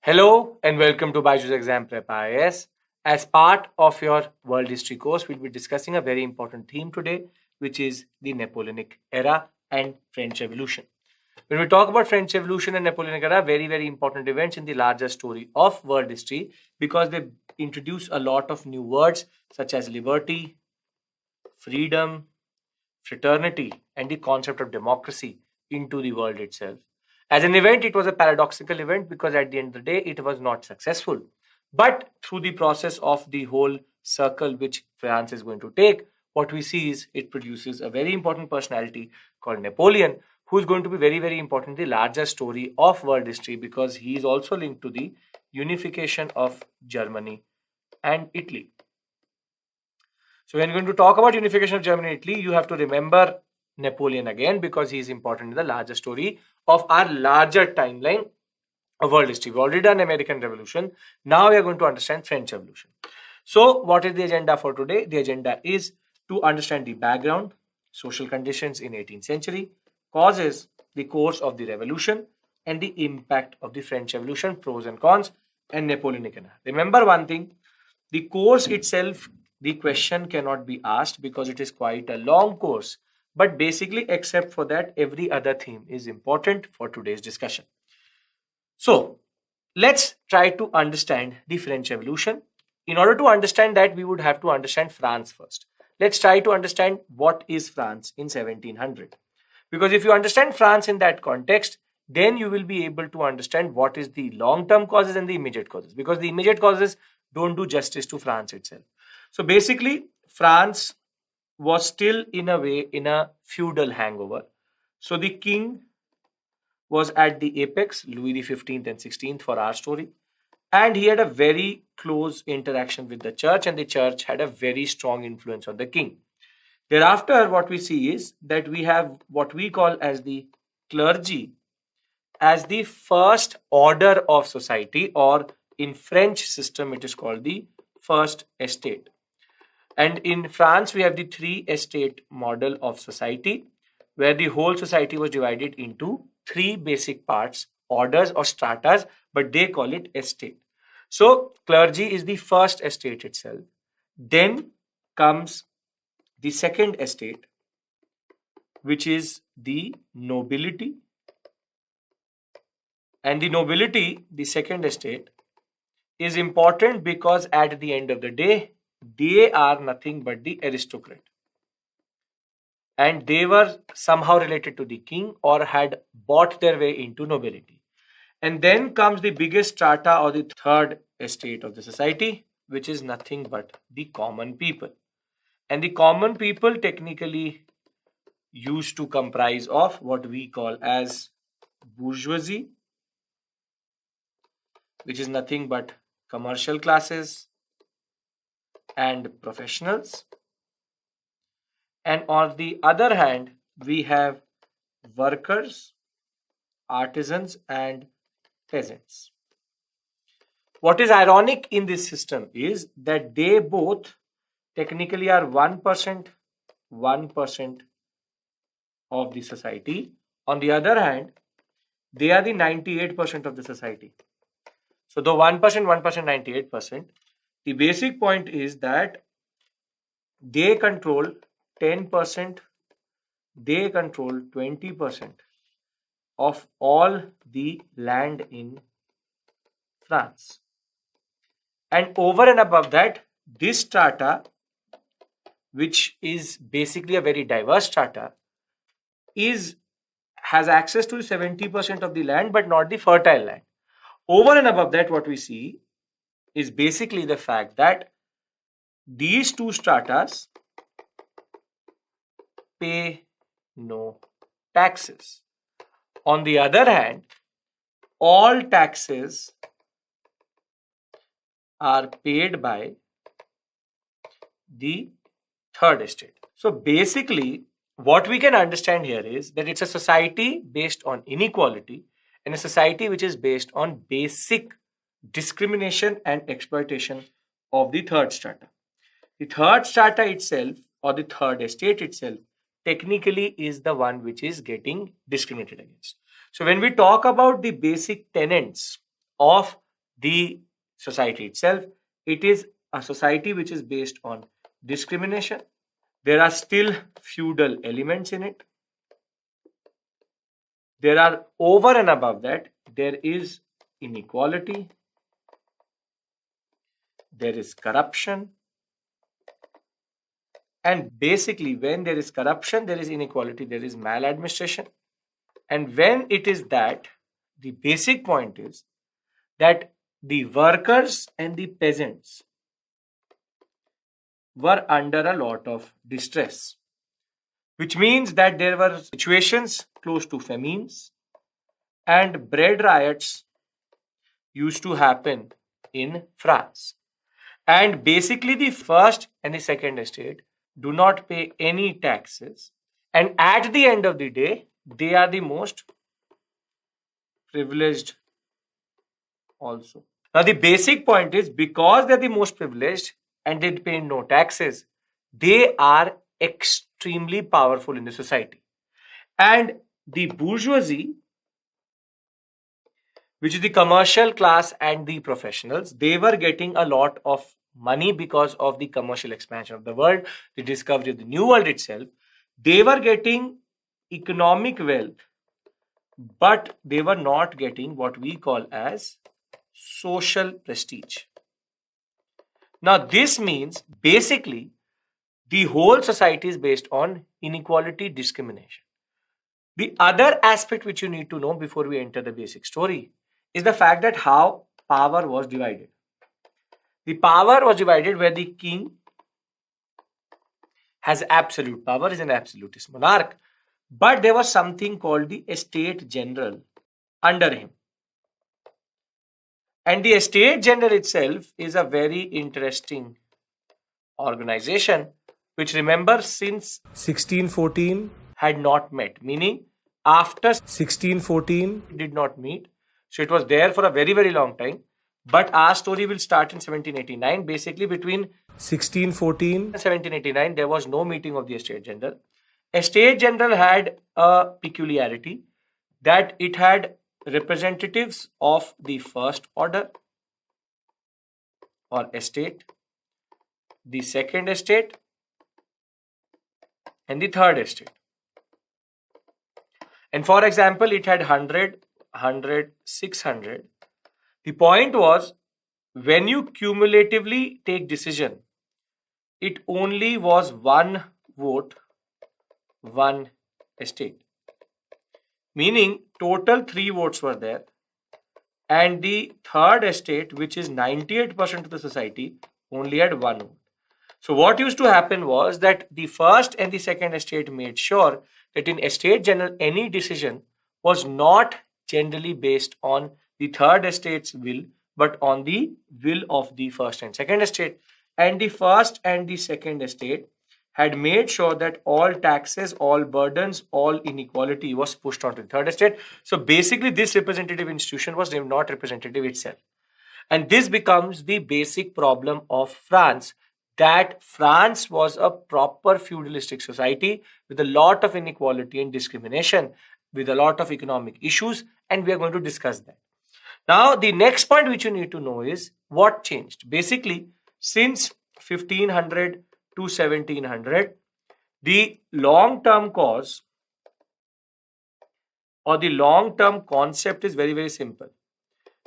Hello and welcome to Byju's Exam Prep IAS. As part of your world history course, we'll be discussing a very important theme today, which is the Napoleonic era and French Revolution. When we talk about French Revolution and Napoleonic era, very important events in the larger story of world history because they introduce a lot of new words such as liberty, freedom, fraternity, and the concept of democracy into the world itself. As an event, it was a paradoxical event because at the end of the day, it was not successful. But through the process of the whole circle which France is going to take, what we see is it produces a very important personality called Napoleon, who is going to be very important in the larger story of world history because he is also linked to the unification of Germany and Italy. So when you're going to talk about unification of Germany and Italy, you have to remember Napoleon again because he is important in the larger story of our larger timeline of world history. We've already done American Revolution. Now we are going to understand French Revolution. So what is the agenda for today? The agenda is to understand the background, social conditions in 18th century, causes, the course of the revolution, and the impact of the French Revolution, pros and cons, and Napoleonic era. Remember one thing, the course itself, the question cannot be asked because it is quite a long course. But basically, except for that, every other theme is important for today's discussion. So, let's try to understand the French Revolution. In order to understand that, we would have to understand France first. Let's try to understand what is France in 1700. Because if you understand France in that context, then you will be able to understand what is the long-term causes and the immediate causes. Because the immediate causes don't do justice to France itself. So basically, France was still in a way in a feudal hangover. So the king was at the apex, Louis the 15th and 16th for our story. And he had a very close interaction with the church, and the church had a very strong influence on the king. Thereafter, what we see is that we have what we call as the clergy as the first order of society, or in French system, it is called the first estate. And in France, we have the three estate model of society, where the whole society was divided into three basic parts, orders or stratas, but they call it estate. So, clergy is the first estate itself. Then comes the second estate, which is the nobility. And the nobility, the second estate, is important because at the end of the day, they are nothing but the aristocrat. And they were somehow related to the king or had bought their way into nobility. And then comes the biggest strata or the third estate of the society, which is nothing but the common people. And the common people technically used to comprise of what we call as bourgeoisie, which is nothing but commercial classes and professionals. And on the other hand, we have workers, artisans, and peasants. What is ironic in this system is that they both technically are 1% of the society. On the other hand, they are the 98% of the society. So the 1%, 98%, the basic point is that they control 10%, they control 20% of all the land in France. And over and above that, this strata, which is basically a very diverse strata, has access to 70% of the land, but not the fertile land. Over and above that, what we see is basically the fact that these two stratas pay no taxes. On the other hand, all taxes are paid by the third estate. So basically, what we can understand here is that it's a society based on inequality and a society which is based on basic discrimination and exploitation of the third strata. The third strata itself, or the third estate itself, technically is the one which is getting discriminated against. So when we talk about the basic tenets of the society itself. It is a society which is based on discrimination. There are still feudal elements in it. There are, over and above that, there is inequality, there is corruption, and basically, when there is corruption, there is inequality, there is maladministration. And when it is that, the basic point is that the workers and the peasants were under a lot of distress, which means that there were situations close to famines, and bread riots used to happen in France. And basically, the first and the second estate do not pay any taxes. And at the end of the day, they are the most privileged also. Now, the basic point is, because they're the most privileged and they pay no taxes, they are extremely powerful in the society. And the bourgeoisie, which is the commercial class and the professionals, they were getting a lot of money because of the commercial expansion of the world, the discovery of the new world itself. They were getting economic wealth, but they were not getting what we call as social prestige. Now, this means basically the whole society is based on inequality, discrimination. The other aspect which you need to know before we enter the basic story is the fact that how power was divided. The power was divided where the king has absolute power, is an absolutist monarch, but there was something called the estate general under him. And the estate general itself is a very interesting organization which, remember, since 1614 had not met, meaning after 1614 did not meet. So it was there for a very, very long time. But our story will start in 1789. Basically, between 1614 and 1789, there was no meeting of the estate general. Estate general had a peculiarity that it had representatives of the first order or estate, the second estate, and the third estate. And for example, it had 100, 600. The point was, when you cumulatively take decision, it only was one vote, one estate. Meaning total 3 votes were there, and the third estate, which is 98% of the society, only had 1 vote. So what used to happen was that the first and the second estate made sure that in estate general, any decision was not generally based on the third estate's will, but on the will of the first and second estate. And the first and the second estate had made sure that all taxes, all burdens, all inequality was pushed onto the third estate. So basically, this representative institution was not representative itself. And this becomes the basic problem of France, that France was a proper feudalistic society with a lot of inequality and discrimination, with a lot of economic issues, and we are going to discuss that. Now, the next point which you need to know is what changed. Basically, since 1500 to 1700, the long-term cause or the long-term concept is very, very simple,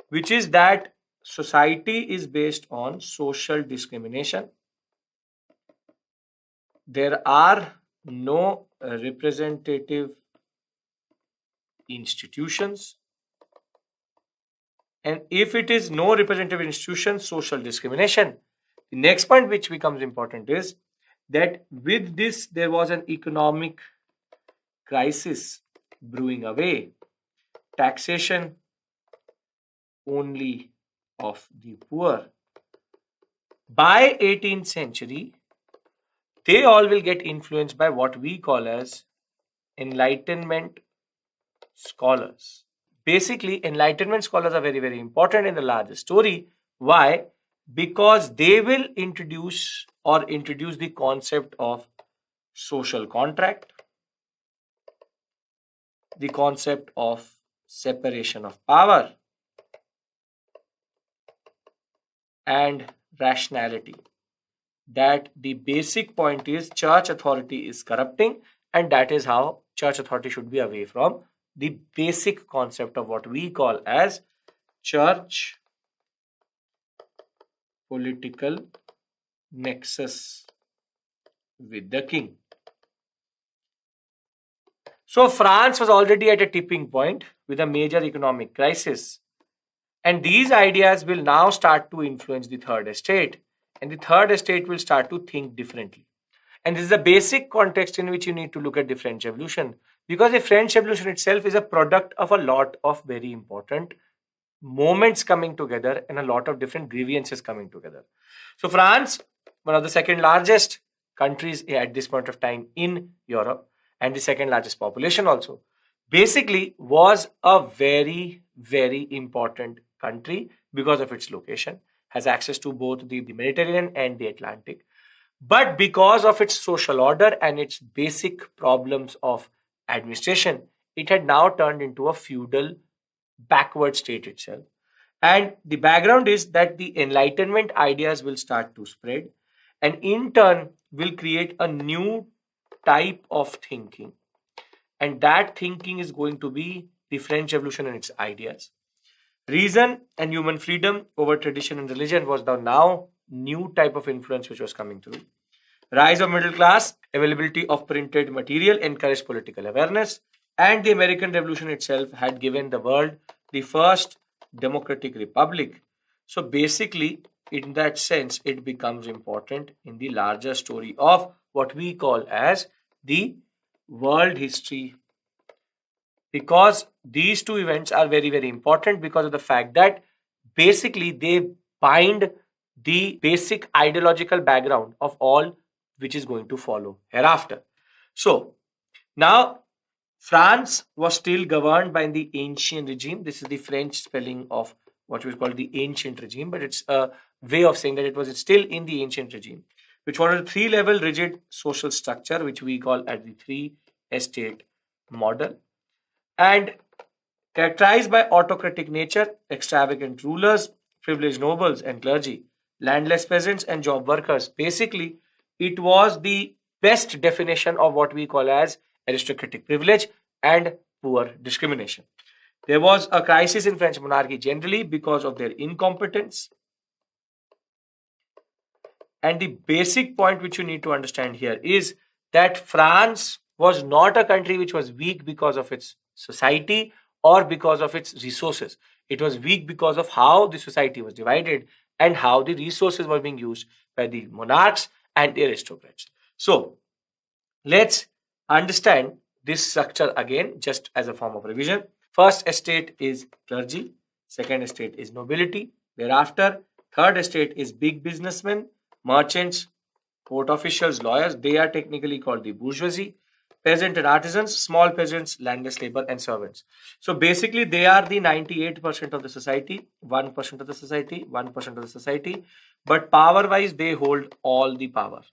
which is that society is based on social discrimination. There are no representative institutions. And if it is no representative institution, social discrimination, the next point which becomes important is that with this, there was an economic crisis brewing away. Taxation only of the poor. By 18th century, they all will get influenced by what we call as Enlightenment scholars. Basically, Enlightenment scholars are very, very important in the larger story. Why? Because they will introduce the concept of social contract, the concept of separation of power, and rationality. That the basic point is church authority is corrupting, and that is how church authority should be away from the basic concept of what we call as church political nexus with the king. So France was already at a tipping point with a major economic crisis. And these ideas will now start to influence the third estate. And the third estate will start to think differently. And this is the basic context in which you need to look at the French Revolution. Because the French Revolution itself is a product of a lot of very important moments coming together and a lot of different grievances coming together. So France, one of the second largest countries at this point of time in Europe, and the second largest population also, basically was a very, very important country because of its location, has access to both the Mediterranean and the Atlantic. But because of its social order and its basic problems of administration, it had now turned into a feudal backward state itself. And the background is that the Enlightenment ideas will start to spread and in turn will create a new type of thinking. And that thinking is going to be the French Revolution and its ideas. Reason and human freedom over tradition and religion was the now new type of influence which was coming through. Rise of middle class, availability of printed material encouraged political awareness, and the American Revolution itself had given the world the first democratic republic. So basically, in that sense, it becomes important in the larger story of what we call as the world history, because these two events are very, very important because of the fact that basically they bind the basic ideological background of all which is going to follow hereafter. So now France was still governed by the ancient regime. This is the French spelling of what we call the ancient regime, but it's a way of saying that it was still in the ancient regime, which was a three-level rigid social structure, which we call as the three-estate model, and characterized by autocratic nature, extravagant rulers, privileged nobles and clergy, landless peasants and job workers. Basically, it was the best definition of what we call as aristocratic privilege and poor discrimination. There was a crisis in French monarchy generally because of their incompetence. And the basic point which you need to understand here is that France was not a country which was weak because of its society or because of its resources. It was weak because of how the society was divided and how the resources were being used by the monarchs and the aristocrats. So, let's understand this structure again, just as a form of revision. First estate is clergy, second estate is nobility, thereafter, third estate is big businessmen, merchants, court officials, lawyers. They are technically called the bourgeoisie. Peasant and artisans, small peasants, landless labor, and servants. So basically, they are the 98% of the society, 1% of the society, 1% of the society. But power wise, they hold all the power.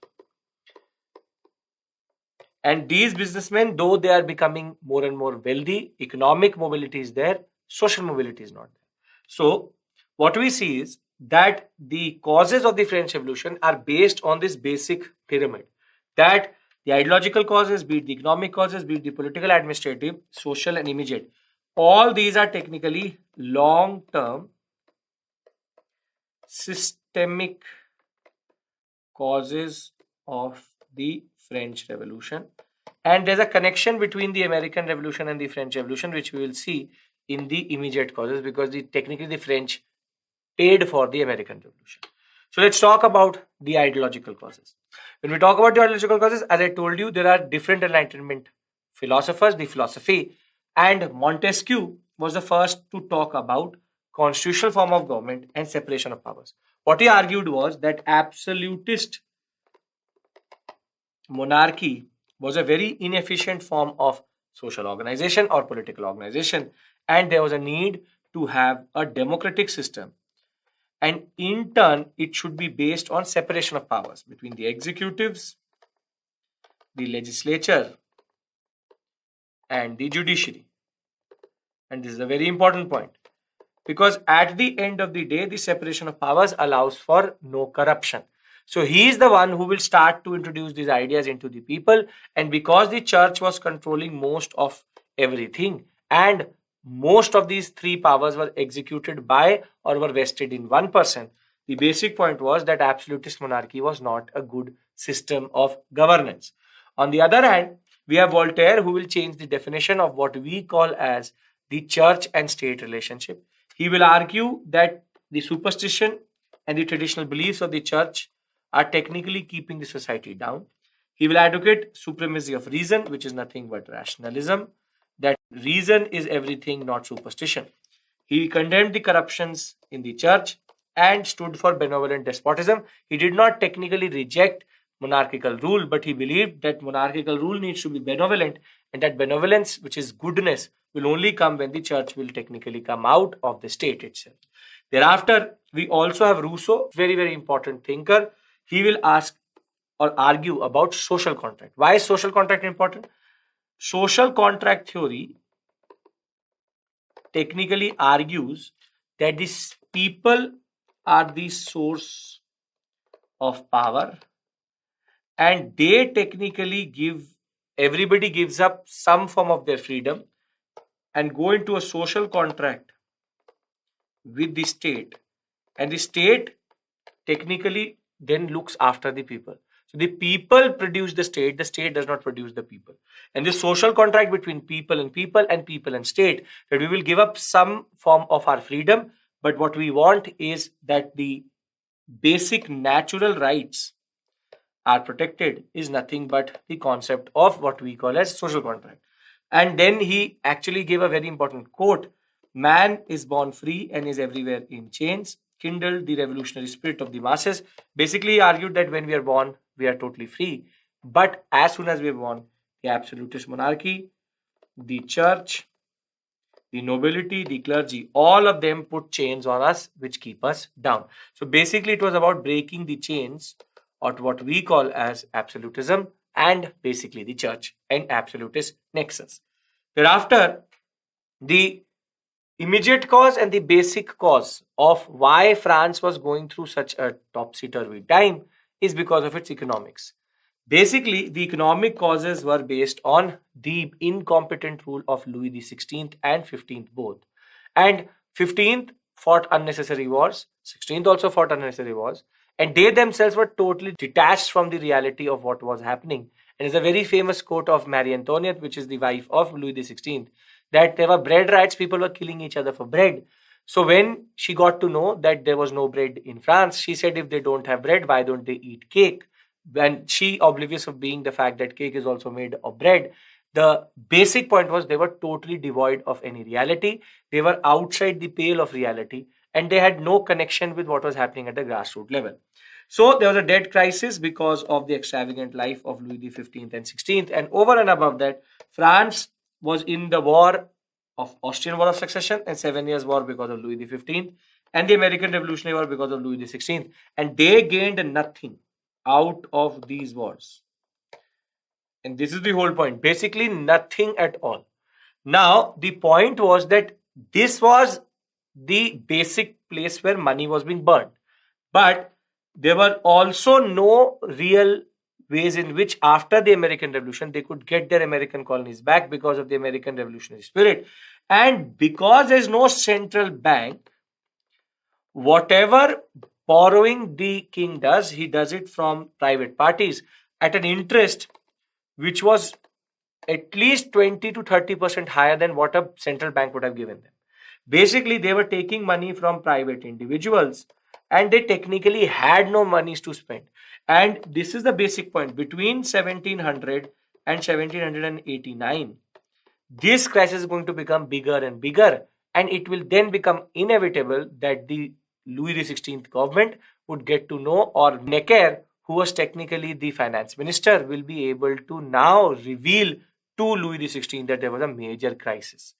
And these businessmen, though they are becoming more and more wealthy, economic mobility is there, social mobility is not there. So, what we see is that the causes of the French Revolution are based on this basic pyramid. That the ideological causes, be it the economic causes, be it the political, administrative, social, and immediate, all these are technically long term systemic causes of the French Revolution. And there's a connection between the American Revolution and the French Revolution, which we will see in the immediate causes, because technically the French paid for the American Revolution. So let's talk about the ideological causes. When we talk about the ideological causes, as I told you, there are different Enlightenment philosophers, the philosophy, and Montesquieu was the first to talk about constitutional form of government and separation of powers. What he argued was that absolutist monarchy was a very inefficient form of social organization or political organization, and there was a need to have a democratic system, and in turn it should be based on separation of powers between the executives, the legislature, and the judiciary. And this is a very important point. because at the end of the day, the separation of powers allows for no corruption. So he is the one who will start to introduce these ideas into the people. And because the church was controlling most of everything, and most of these three powers were executed by or were vested in one person, the basic point was that absolutist monarchy was not a good system of governance. On the other hand, we have Voltaire, who will change the definition of what we call as the church and state relationship. He will argue that the superstition and the traditional beliefs of the church are technically keeping the society down. He will advocate supremacy of reason, which is nothing but rationalism, that reason is everything, not superstition. He condemned the corruptions in the church and stood for benevolent despotism. He did not technically reject monarchical rule, but he believed that monarchical rule needs to be benevolent, and that benevolence, which is goodness, will only come when the church will technically come out of the state itself. Thereafter, we also have Rousseau, very, very important thinker. He will ask or argue about social contract. Why is social contract important? Social contract theory technically argues that these people are the source of power, and they technically everybody gives up some form of their freedom and go into a social contract with the state, and the state technically then looks after the people. So the people produce the state does not produce the people. And this social contract between people and people and people and state, that we will give up some form of our freedom, but what we want is that the basic natural rights are protected, is nothing but the concept of what we call as social contract. And then he actually gave a very important quote: man is born free and is everywhere in chains, kindled the revolutionary spirit of the masses. Basically, he argued that when we are born, we are totally free. But as soon as we are born, the absolutist monarchy, the church, the nobility, the clergy, all of them put chains on us which keep us down. So basically, it was about breaking the chains of what we call as absolutism and basically the church and absolutist nexus. Thereafter, the immediate cause and the basic cause of why France was going through such a topsy-turvy time is because of its economics. Basically, the economic causes were based on the incompetent rule of Louis the 16th and 15th both. And 15th fought unnecessary wars, 16th also fought unnecessary wars, and they themselves were totally detached from the reality of what was happening. And it's a very famous quote of Marie Antoinette, which is the wife of Louis the 16th, that there were bread riots, people were killing each other for bread. So when she got to know that there was no bread in France, she said, if they don't have bread, why don't they eat cake? And she, oblivious of being the fact that cake is also made of bread, the basic point was they were totally devoid of any reality. They were outside the pale of reality, and they had no connection with what was happening at the grassroots level. So there was a debt crisis because of the extravagant life of Louis the 15th and 16th. And over and above that, France was in the war of Austrian War of Succession and 7 Years' War because of Louis the 15th, and the American Revolutionary War because of Louis the 16th. And they gained nothing out of these wars. And this is the whole point. Basically, nothing at all. Now, the point was that this was the basic place where money was being burned. But there were also no real ways in which, after the American Revolution, they could get their American colonies back because of the American revolutionary spirit. And because there's no central bank, whatever borrowing the king does, he does it from private parties at an interest which was at least 20 to 30% higher than what a central bank would have given them. Basically, they were taking money from private individuals, and they technically had no monies to spend. And this is the basic point. Between 1700 and 1789, this crisis is going to become bigger and bigger, and it will then become inevitable that the Louis the 16th government would get to know, or Necker, who was technically the finance minister, will be able to now reveal to Louis the 16th that there was a major crisis.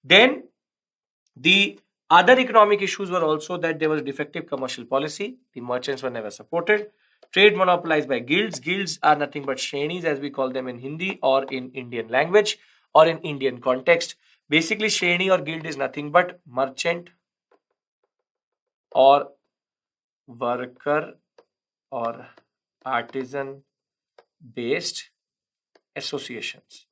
Then the other economic issues were also that there was defective commercial policy. The merchants were never supported. Trade monopolized by guilds. Guilds are nothing but shrenis, as we call them in Hindi or in Indian language or in Indian context. Basically, shreni or guild is nothing but merchant or worker or artisan based associations.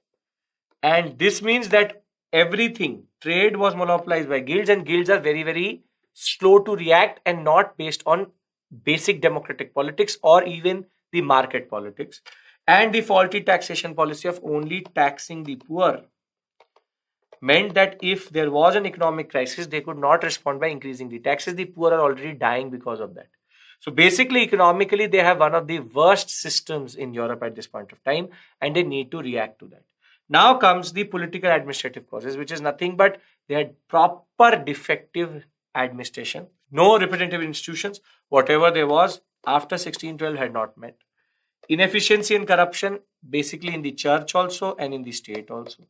And this means that everything, trade was monopolized by guilds, and guilds are very, very slow to react and not based on basic democratic politics or even the market politics. And the faulty taxation policy of only taxing the poor meant that if there was an economic crisis, they could not respond by increasing the taxes. The poor are already dying because of that. So basically, economically, they have one of the worst systems in Europe at this point of time, and they need to react to that. Now comes the political administrative causes, which is nothing but they had proper defective administration, no representative institutions, whatever there was after 1612 had not met. Inefficiency and corruption, basically in the church also and in the state also.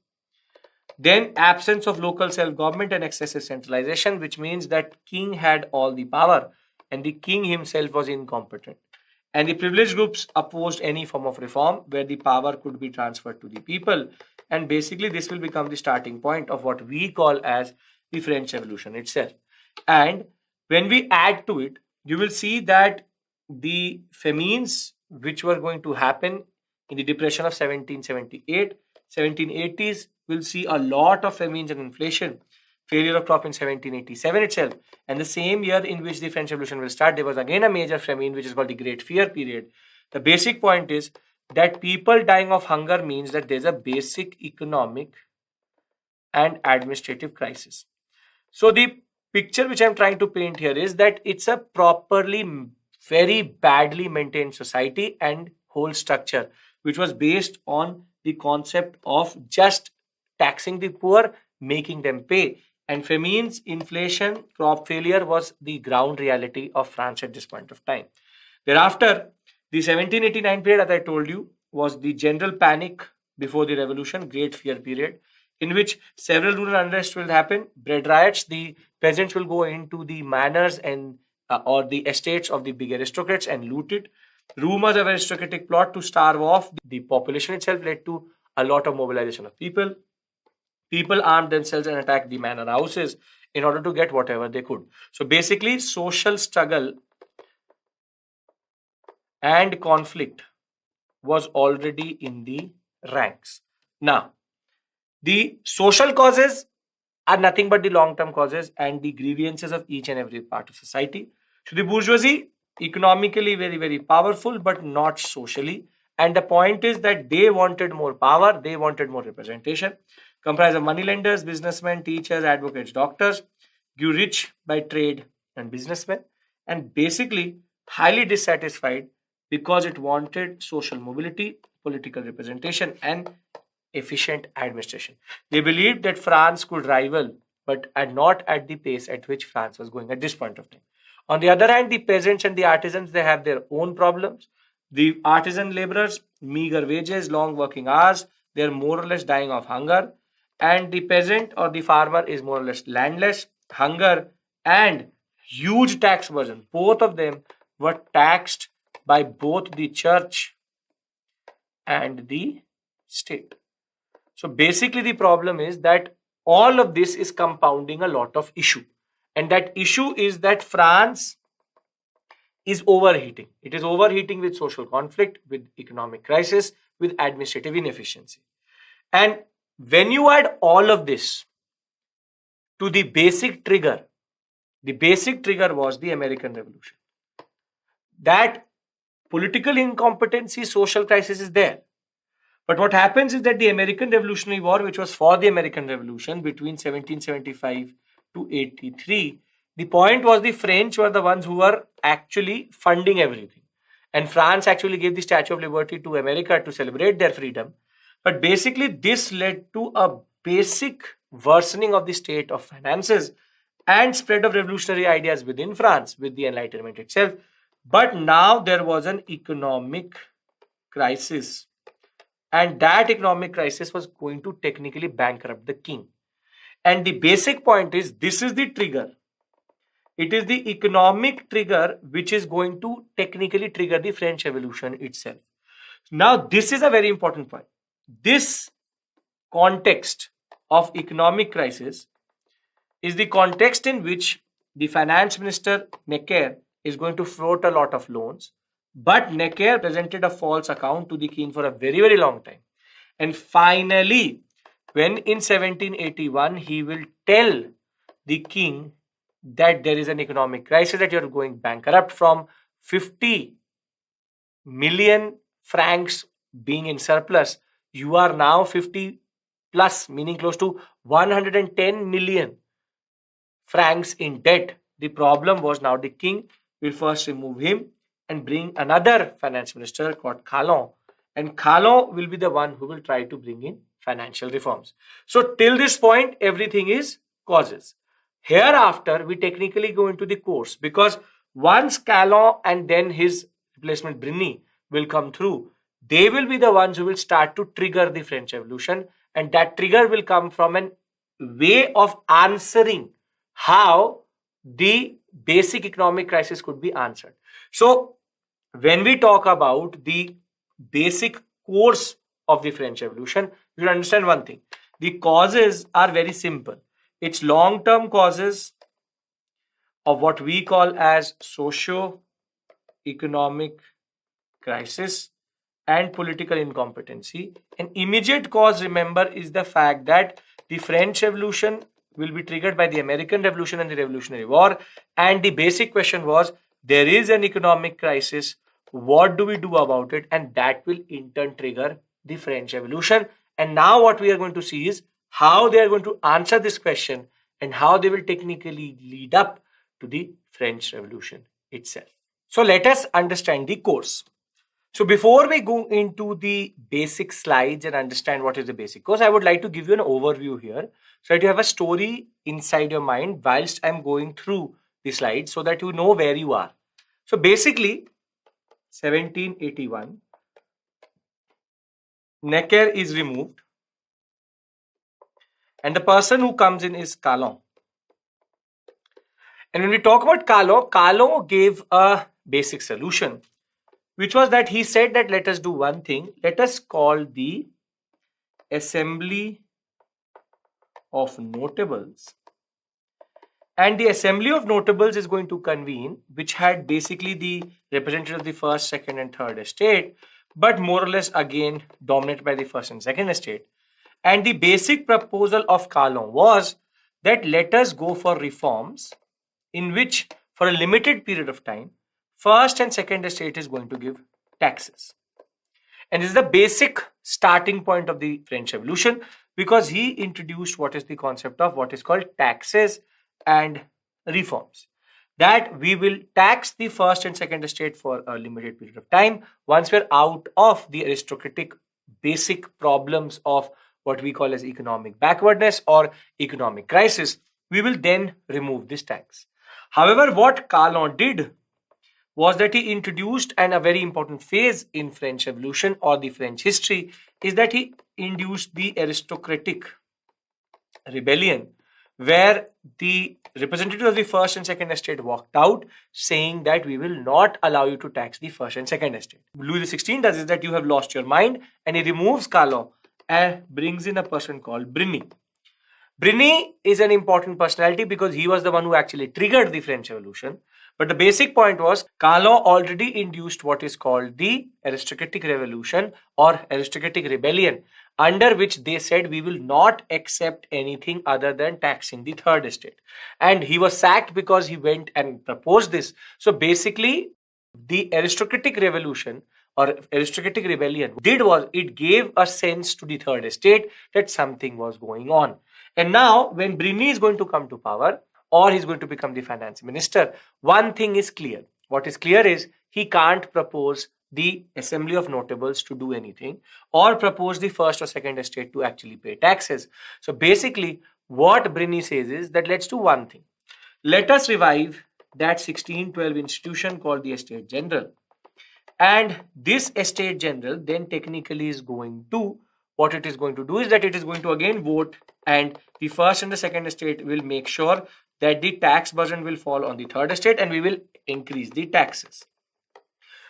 Then absence of local self-government and excessive centralization, which means that king had all the power and the king himself was incompetent. And the privileged groups opposed any form of reform where the power could be transferred to the people. And basically this will become the starting point of what we call as the French Revolution itself. And when we add to it, you will see that the famines which were going to happen in the depression of 1778, 1780s, will see a lot of famines and inflation. Failure of crop in 1787 itself. And the same year in which the French Revolution will start, there was again a major famine, which is called the Great Fear period. The basic point is that people dying of hunger means that there's a basic economic and administrative crisis. So the picture which I'm trying to paint here is that it's a properly, very badly maintained society and whole structure, which was based on the concept of just taxing the poor, making them pay. And famines, inflation, crop failure was the ground reality of France at this point of time. Thereafter, the 1789 period, as I told you, was the general panic before the revolution, Great Fear period, in which several rural unrest will happen, bread riots, the peasants will go into the manors and or the estates of the big aristocrats and loot it. Rumors of aristocratic plot to starve off the population itself led to a lot of mobilization of people. People armed themselves and attacked the manor houses in order to get whatever they could. So basically, social struggle and conflict was already in the ranks. Now, the social causes are nothing but the long-term causes and the grievances of each and every part of society. So the bourgeoisie, economically very, very powerful, but not socially. And the point is that they wanted more power, they wanted more representation. Comprised of moneylenders, businessmen, teachers, advocates, doctors, grew rich by trade and businessmen, and basically highly dissatisfied because it wanted social mobility, political representation, and efficient administration. They believed that France could rival, but not at the pace at which France was going at this point of time. On the other hand, the peasants and the artisans, they have their own problems. The artisan laborers, meager wages, long working hours, they're more or less dying of hunger. And the peasant or the farmer is more or less landless, hunger, and huge tax burden. Both of them were taxed by both the church and the state. So basically, the problem is that all of this is compounding a lot of issue. And that issue is that France is overheating. It is overheating with social conflict, with economic crisis, with administrative inefficiency. And when you add all of this to the basic trigger was the American Revolution. That political incompetency, social crisis is there. But what happens is that the American Revolutionary War, which was for the American Revolution between 1775 to 83, the point was the French were the ones who were actually funding everything. And France actually gave the Statue of Liberty to America to celebrate their freedom. But basically, this led to a basic worsening of the state of finances and spread of revolutionary ideas within France with the Enlightenment itself. But now there was an economic crisis. And that economic crisis was going to technically bankrupt the king. And the basic point is this is the trigger. It is the economic trigger which is going to technically trigger the French Revolution itself. Now, this is a very important point. This context of economic crisis is the context in which the finance minister Necker is going to float a lot of loans, but Necker presented a false account to the king for a very, very long time. And finally, when in 1781 he will tell the king that there is an economic crisis, that you're going bankrupt from 50 million francs being in surplus, you are now 50 plus, meaning close to 110 million francs in debt. The problem was now the king will first remove him and bring another finance minister called Calon. And Calon will be the one who will try to bring in financial reforms. So till this point, everything is causes. Hereafter, we technically go into the course, because once Calon and then his replacement Briny will come through, they will be the ones who will start to trigger the French Revolution, and that trigger will come from an way of answering how the basic economic crisis could be answered. So when we talk about the basic course of the French Revolution, you should understand one thing. The causes are very simple. It's long-term causes of what we call as socio-economic crisis and political incompetency. An immediate cause, remember, is the fact that the French Revolution will be triggered by the American Revolution and the Revolutionary War. And the basic question was, there is an economic crisis. What do we do about it? And that will in turn trigger the French Revolution. And now what we are going to see is how they are going to answer this question and how they will technically lead up to the French Revolution itself. So let us understand the course. So before we go into the basic slides and understand what is the basic course, I would like to give you an overview here so that you have a story inside your mind whilst I'm going through the slides, so that you know where you are. So basically, 1781, Necker is removed, and the person who comes in is Calon. And when we talk about Calon, Calon gave a basic solution, which was that he said that let us do one thing. Let us call the Assembly of Notables. And the Assembly of Notables is going to convene, which had basically the representative of the first, second, and third estate, but more or less again dominated by the first and second estate. And the basic proposal of Calon was that let us go for reforms in which, for a limited period of time, first and second estate is going to give taxes. And this is the basic starting point of the French Revolution, because he introduced what is the concept of what is called taxes and reforms. That we will tax the first and second estate for a limited period of time. Once we're out of the aristocratic basic problems of what we call as economic backwardness or economic crisis, we will then remove this tax. However, what Calon did was that he introduced, and a very important phase in French Revolution or the French history is that he induced the aristocratic rebellion, where the representative of the first and second estate walked out saying that we will not allow you to tax the first and second estate. Louis XVI does is that you have lost your mind, and he removes Calon and brings in a person called Briny. Briny is an important personality because he was the one who actually triggered the French Revolution. But the basic point was Calon already induced what is called the aristocratic revolution or aristocratic rebellion, under which they said we will not accept anything other than taxing the third estate. And he was sacked because he went and proposed this. So basically, the aristocratic revolution or aristocratic rebellion did was it gave a sense to the third estate that something was going on. And now when Briny is going to come to power, or he's going to become the finance minister, one thing is clear. What is clear is he can't propose the Assembly of Notables to do anything or propose the first or second estate to actually pay taxes. So basically what Briny says is that let's do one thing. Let us revive that 1612 institution called the Estate General. And this Estate General then technically is going to, what it is going to do is that it is going to again vote, and the first and the second estate will make sure that the tax burden will fall on the third estate and we will increase the taxes.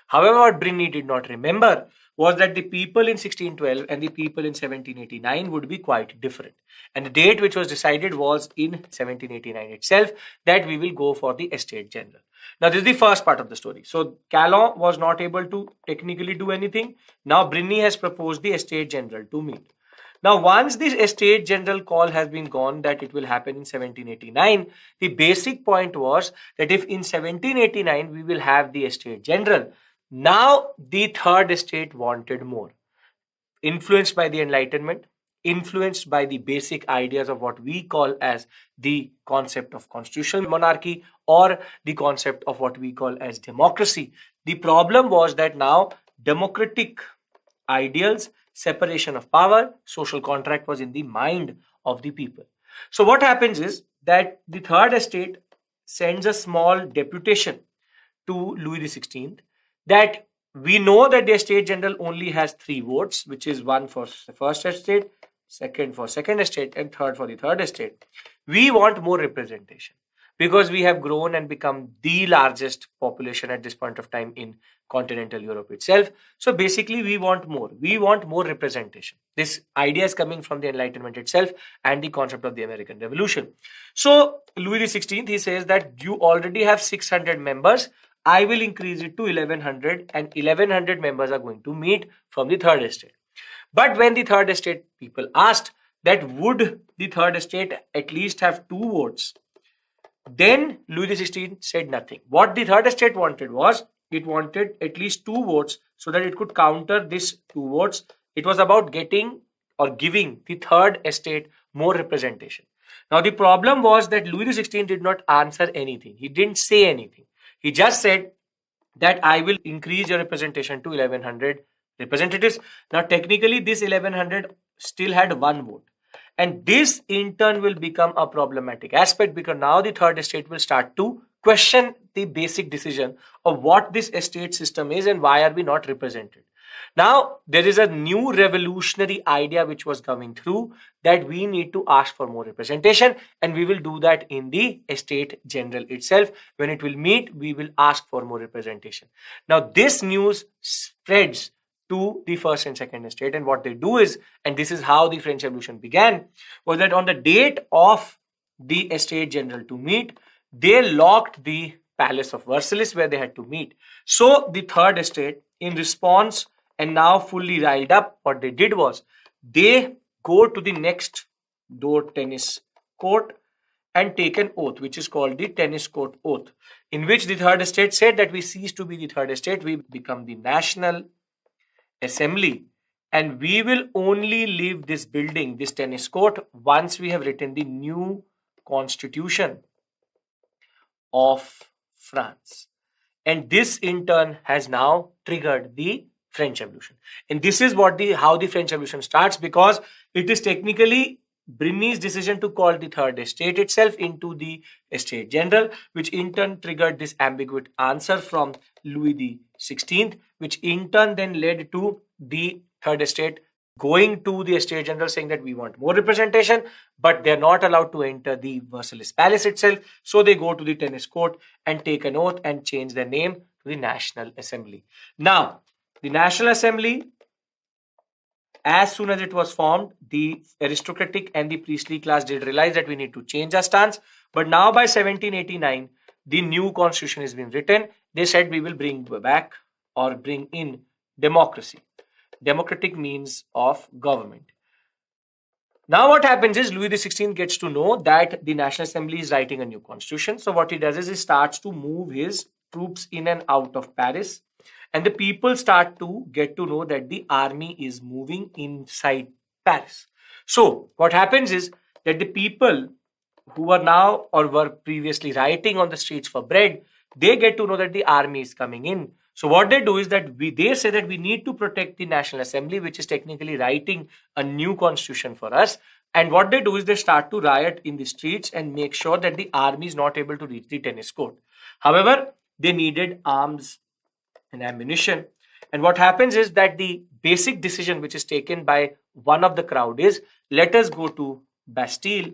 However, what Briny did not remember was that the people in 1612 and the people in 1789 would be quite different. And the date which was decided was in 1789 itself, that we will go for the Estate General. Now, this is the first part of the story. So, Calonne was not able to technically do anything. Now, Brigney has proposed the Estate General to meet. Now, once this Estate General call has been gone that it will happen in 1789, the basic point was that if in 1789 we will have the Estate General, now the third estate wanted more. Influenced by the Enlightenment, influenced by the basic ideas of what we call as the concept of constitutional monarchy or the concept of what we call as democracy. The problem was that now democratic ideals, separation of power, social contract was in the mind of the people. So what happens is that the third estate sends a small deputation to Louis XVI that we know that the Estate General only has 3 votes, which is one for the first estate, second for second estate, and third for the third estate. We want more representation because we have grown and become the largest population at this point of time in continental Europe itself. So basically, we want more. We want more representation. This idea is coming from the Enlightenment itself and the concept of the American Revolution. So Louis XVI, he says that you already have 600 members. I will increase it to 1100, and 1100 members are going to meet from the third estate. But when the third estate people asked that would the third estate at least have 2 votes, then Louis XVI said nothing. What the third estate wanted was, it wanted at least 2 votes so that it could counter this 2 votes. It was about getting or giving the third estate more representation. Now the problem was that Louis XVI did not answer anything. He didn't say anything. He just said that I will increase your representation to 1100 representatives. Now technically this 1100 still had 1 vote. And this in turn will become a problematic aspect because now the third estate will start to question the basic decision of what this estate system is and why are we not represented. Now there is a new revolutionary idea which was coming through that we need to ask for more representation, and we will do that in the Estate General itself. When it will meet, we will ask for more representation. Now this news spreads to the first and second estate, and what they do is, and this is how the French Revolution began, was that on the date of the Estate General to meet, they locked the Palace of Versailles where they had to meet. So the third estate, in response and now fully riled up, what they did was they go to the next door tennis court and take an oath, which is called the tennis court oath, in which the third estate said that we cease to be the third estate, we become the National Assembly, and we will only leave this building, this tennis court, once we have written the new constitution of France. And this in turn has now triggered the French Revolution. And this is what how the French Revolution starts, because it is technically Brigney's decision to call the third estate itself into the Estate General, which in turn triggered this ambiguous answer from Louis XVI, which in turn then led to the third estate going to the Estate General saying that we want more representation, but they're not allowed to enter the Versailles Palace itself. So they go to the tennis court and take an oath and change their name to the National Assembly. Now, the National Assembly, as soon as it was formed, the aristocratic and the priestly class did realize that we need to change our stance. But now by 1789, the new constitution has been written. They said we will bring back or bring in democracy. Democratic means of government. Now what happens is Louis XVI gets to know that the National Assembly is writing a new constitution. So what he does is he starts to move his troops in and out of Paris. And the people start to get to know that the army is moving inside Paris. So what happens is that the people who are now or were previously rioting on the streets for bread, they get to know that the army is coming in. So what they do is that they say that we need to protect the National Assembly, which is technically writing a new constitution for us. And what they do is they start to riot in the streets and make sure that the army is not able to reach the tennis court. However, they needed arms and ammunition. And what happens is that the basic decision which is taken by one of the crowd is, let us go to Bastille,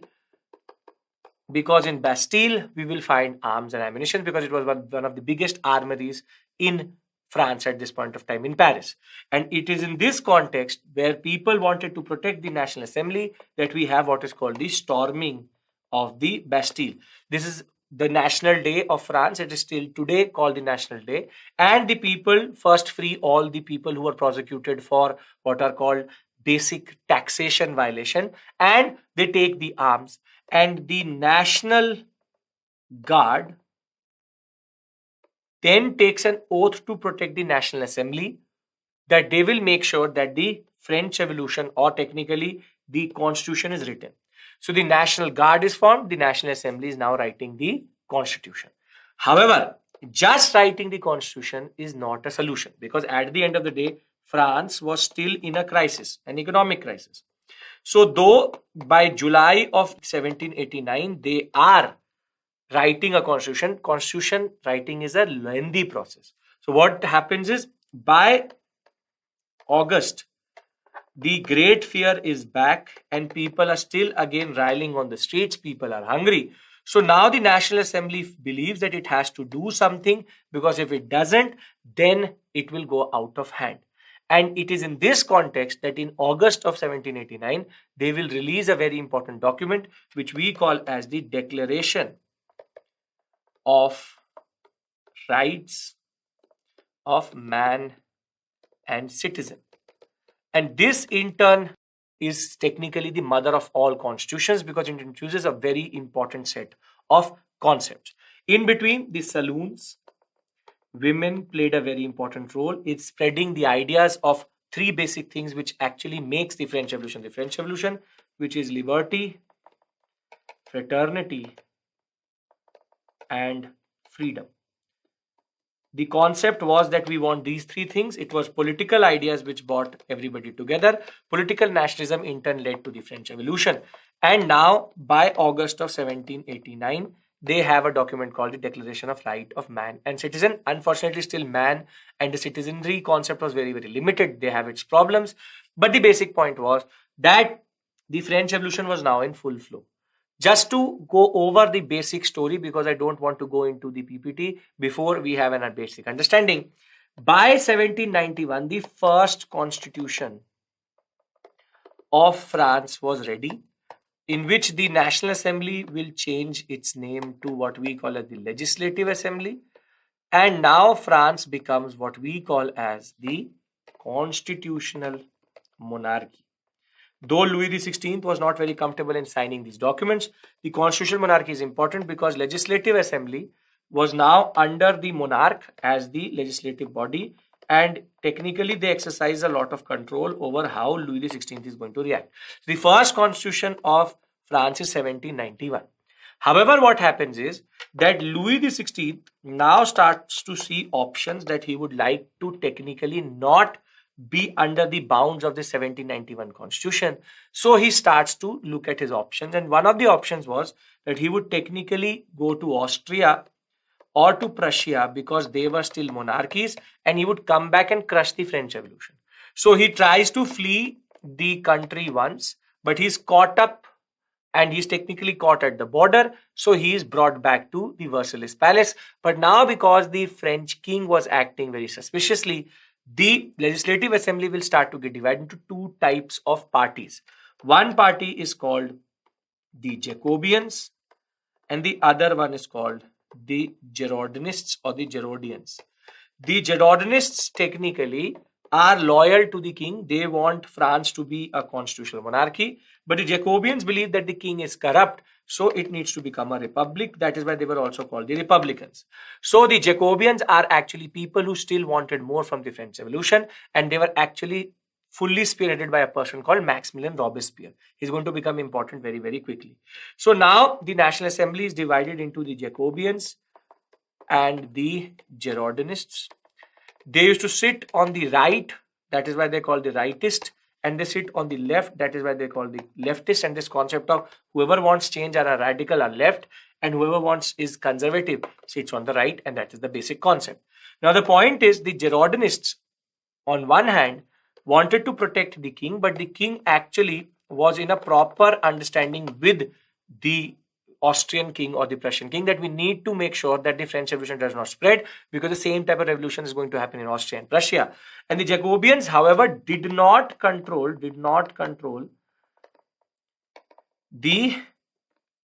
because in Bastille we will find arms and ammunition, because it was one of the biggest armories in France at this point of time in Paris. And it is in this context where people wanted to protect the National Assembly that we have what is called the storming of the Bastille. This is the National Day of France. It is still today called the National Day. And the people first free all the people who were prosecuted for what are called basic taxation violation, and they take the arms. And the National Guard then takes an oath to protect the National Assembly, that they will make sure that the French Revolution, or technically the Constitution, is written. So the National Guard is formed, the National Assembly is now writing the Constitution. However, just writing the Constitution is not a solution, because at the end of the day, France was still in a crisis, an economic crisis. So though by July of 1789, they are writing a constitution writing is a lengthy process. So what happens is, by August, the great fear is back and people are still again riling on the streets. People are hungry. So now the National Assembly believes that it has to do something, because if it doesn't, then it will go out of hand. And it is in this context that in August of 1789, they will release a very important document which we call as the Declaration of Rights of Man and Citizen. And this in turn is technically the mother of all constitutions, because it introduces a very important set of concepts. In between the saloons, women played a very important role in spreading the ideas of three basic things which actually makes the French Revolution the French Revolution, which is liberty, fraternity, and freedom. The concept was that we want these three things. It was political ideas which brought everybody together. Political nationalism in turn led to the French Revolution. And now, by August of 1789, they have a document called the Declaration of Right of Man and Citizen. Unfortunately, still man and the citizenry concept was very, very limited. They have its problems. But the basic point was that the French Revolution was now in full flow. Just to go over the basic story, because I don't want to go into the PPT before we have a basic understanding. By 1791, the first constitution of France was ready, in which the National Assembly will change its name to what we call as the Legislative Assembly. And now France becomes what we call as the constitutional monarchy. Though Louis XVI was not very comfortable in signing these documents, the constitutional monarchy is important because Legislative Assembly was now under the monarch as the legislative body, and technically they exercise a lot of control over how Louis XVI is going to react. The first constitution of France is 1791. However, what happens is that Louis XVI now starts to see options that he would like to technically not be under the bounds of the 1791 constitution. So he starts to look at his options, and one of the options was that he would technically go to Austria or to Prussia, because they were still monarchies, and he would come back and crush the French Revolution. So he tries to flee the country once, but he's caught up and he's technically caught at the border. So he is brought back to the Versailles Palace. But now, because the French king was acting very suspiciously, the Legislative Assembly will start to get divided into two types of parties. One party is called the Jacobians, and the other one is called the Girondinists or the Girodians. The Girondinists technically are loyal to the king. They want France to be a constitutional monarchy. But the Jacobians believe that the king is corrupt, so it needs to become a republic. That is why they were also called the Republicans. So the Jacobians are actually people who still wanted more from the French Revolution, and they were actually fully spearheaded by a person called Maximilien Robespierre. He's going to become important very, very quickly. So now the National Assembly is divided into the Jacobians and the Girondinists. They used to sit on the right, that is why they call the rightist, and they sit on the left, that is why they call the leftist. And this concept of whoever wants change are a radical are left, and whoever wants is conservative sits on the right, and that is the basic concept. Now the point is, the Girondinists on one hand wanted to protect the king, but the king actually was in a proper understanding with the Austrian king or the Prussian king, that we need to make sure that the French Revolution does not spread, because the same type of revolution is going to happen in Austria and Prussia. And the Jacobians, however, did not control the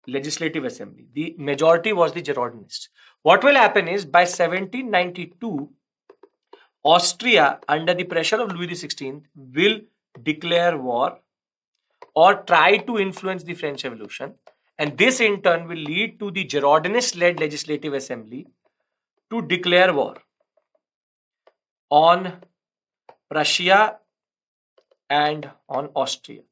legislative assembly. The majority was the Girondinists. What will happen is, by 1792, Austria, under the pressure of Louis XVI, will declare war or try to influence the French Revolution. And this in turn will lead to the Girondinist-led legislative assembly to declare war on Prussia and on Austria.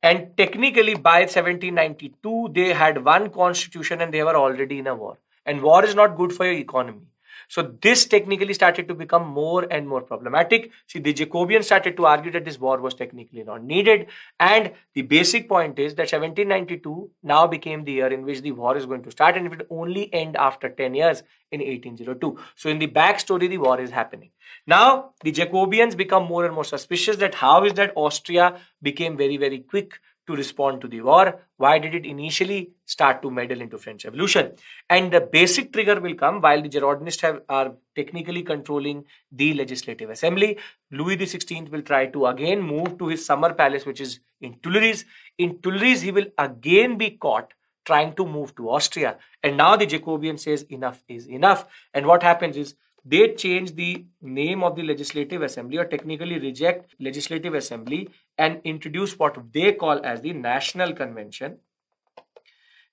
And technically, by 1792, they had one constitution and they were already in a war. And war is not good for your economy. So this technically started to become more and more problematic. See, the Jacobians started to argue that this war was technically not needed. And the basic point is that 1792 now became the year in which the war is going to start, and it will only end after 10 years in 1802. So in the backstory, the war is happening. Now, the Jacobians become more and more suspicious that how is that Austria became very, very quick to respond to the war. Why did it initially start to meddle into French Revolution? And the basic trigger will come while the Girondinists are technically controlling the legislative assembly. Louis XVI will try to again move to his summer palace, which is in Tuileries. In Tuileries, he will again be caught trying to move to Austria. And now the Jacobian says enough is enough. And what happens is, they change the name of the legislative assembly, or technically reject legislative assembly, and introduce what they call as the National Convention.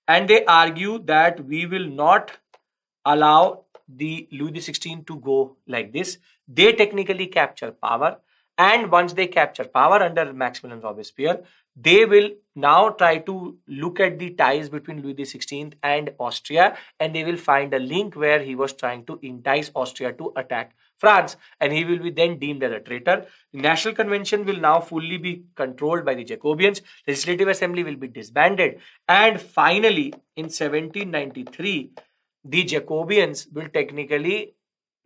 And they argue that we will not allow the Louis XVI to go like this. They technically capture power. And once they capture power under Maximilian Robespierre, they will now try to look at the ties between Louis XVI and Austria, and they will find a link where he was trying to entice Austria to attack France, and he will be then deemed as a traitor. The National Convention will now fully be controlled by the Jacobians. Legislative Assembly will be disbanded, and finally, in 1793, the Jacobians will technically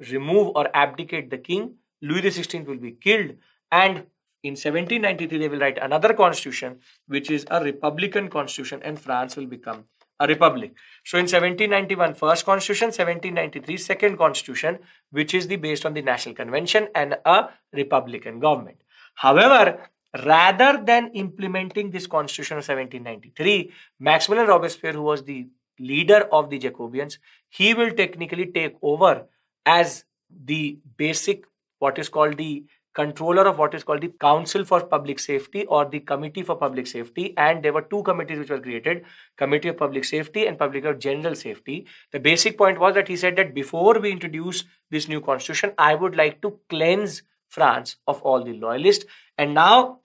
remove or abdicate the king. Louis XVI will be killed, and in 1793 they will write another constitution, which is a republican constitution, and France will become a republic. So in 1791 first constitution, 1793 second constitution, which is based on the National Convention and a republican government. However, rather than implementing this constitution of 1793, Maximilian Robespierre, who was the leader of the Jacobians, he will technically take over as the basic, what is called the controller of what is called the Council for Public Safety or the Committee for Public Safety. And there were two committees which were created, Committee of Public Safety and Public of General Safety. The basic point was that he said that before we introduce this new constitution, I would like to cleanse France of all the loyalists. And now,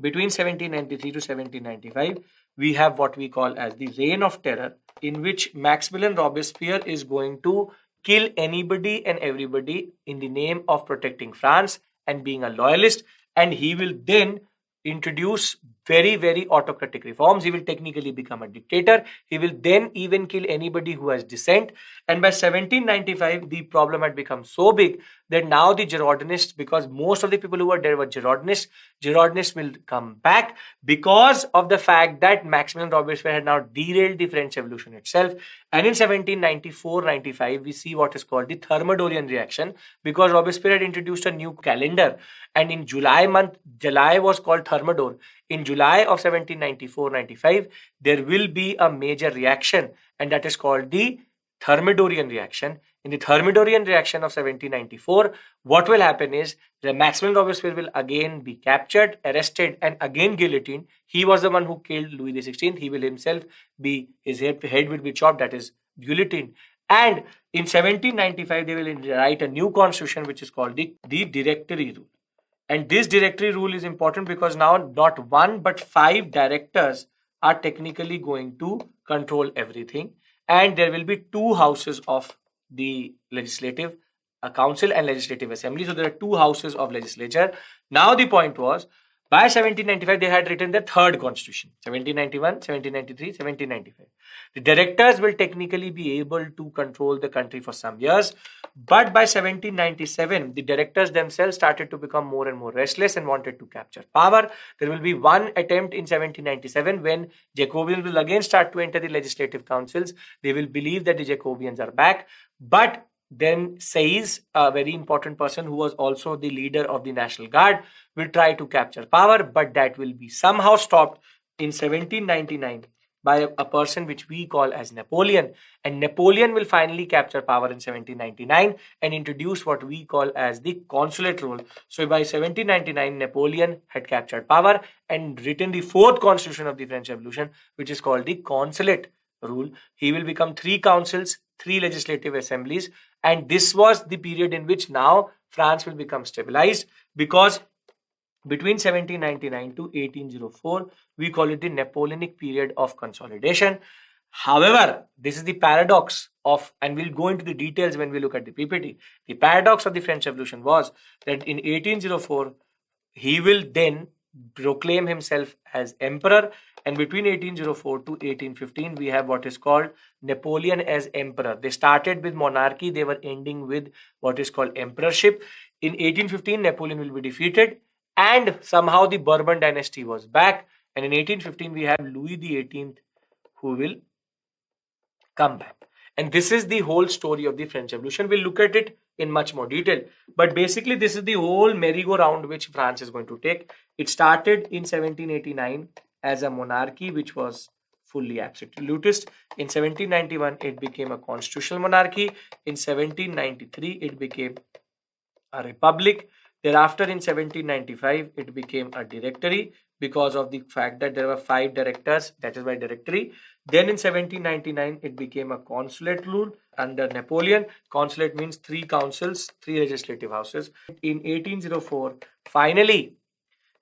between 1793 to 1795, we have what we call as the Reign of Terror, in which Maximilian Robespierre is going to kill anybody and everybody in the name of protecting France and being a loyalist. And he will then introduce very, very autocratic reforms. He will technically become a dictator. He will then even kill anybody who has dissent. And by 1795, the problem had become so big that now the Girondinists, because most of the people who were there were Girondinists will come back because of the fact that Maximilian Robespierre had now derailed the French Revolution itself. And in 1794-95, we see what is called the Thermidorian reaction, because Robespierre had introduced a new calendar. And in July was called Thermidor. In July of 1794-95, there will be a major reaction, and that is called the Thermidorian reaction. In the Thermidorian reaction of 1794, what will happen is the Maximilian Robespierre will again be captured, arrested, and again guillotined. He was the one who killed Louis XVI. He will himself be, his head will be chopped, that is guillotined. And in 1795, they will write a new constitution, which is called the Directory Rule. And this Directory Rule is important because now not one but 5 directors are technically going to control everything. And there will be 2 houses of the legislative council and legislative assembly. So there are 2 houses of legislature. Now the point was, By 1795, they had written their third constitution, 1791, 1793, 1795. The directors will technically be able to control the country for some years, but by 1797, the directors themselves started to become more and more restless and wanted to capture power. There will be one attempt in 1797 when Jacobians will again start to enter the legislative councils. They will believe that the Jacobians are back, but then Sayes, a very important person who was also the leader of the National Guard, will try to capture power, but that will be somehow stopped in 1799 by a person which we call as Napoleon. And Napoleon will finally capture power in 1799 and introduce what we call as the consulate rule. So by 1799, Napoleon had captured power and written the fourth constitution of the French Revolution, which is called the consulate rule. He will become three councils, three legislative assemblies, and this was the period in which now France will become stabilized, because between 1799 to 1804, we call it the Napoleonic period of consolidation. However, this is the paradox of, and we'll go into the details when we look at the PPT. The paradox of the French Revolution was that in 1804, he will then proclaim himself as emperor, and between 1804 to 1815 we have what is called Napoleon as emperor. They started with monarchy, they were ending with what is called emperorship. In 1815, Napoleon will be defeated, and somehow the Bourbon dynasty was back, and in 1815 we have Louis the 18th who will come back. And this is the whole story of the French Revolution. We'll look at it in much more detail. But basically, this is the whole merry-go-round which France is going to take. It started in 1789 as a monarchy which was fully absolutist. In 1791, it became a constitutional monarchy. In 1793, it became a republic. Thereafter, in 1795, it became a directory because of the fact that there were 5 directors, that is why directory. Then in 1799, it became a consulate rule under Napoleon. Consulate means 3 councils, 3 legislative houses. In 1804, finally,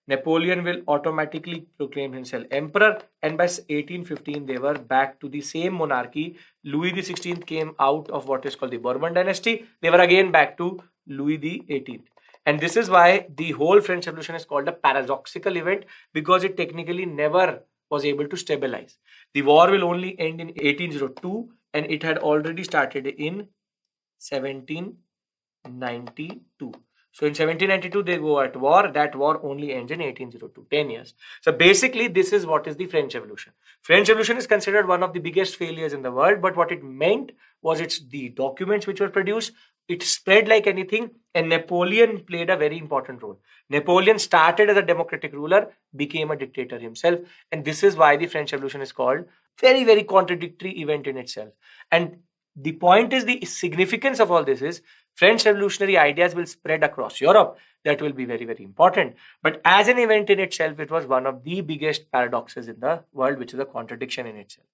Napoleon will automatically proclaim himself emperor, and by 1815 they were back to the same monarchy. Louis the 16th came out of what is called the Bourbon dynasty. They were again back to Louis the 18th. And this is why the whole French Revolution is called a paradoxical event, because it technically never was able to stabilize. The war will only end in 1802, and it had already started in 1792. So in 1792, they go at war. That war only ends in 1802, 10 years. So basically, this is what is the French Revolution. French Revolution is considered one of the biggest failures in the world, but what it meant was it's the documents which were produced. It spread like anything, and Napoleon played a very important role. Napoleon started as a democratic ruler, became a dictator himself, and this is why the French Revolution is called very, very contradictory event in itself. And the point is, the significance of all this is French revolutionary ideas will spread across Europe. That will be very, very important. But as an event in itself, it was one of the biggest paradoxes in the world, which is a contradiction in itself.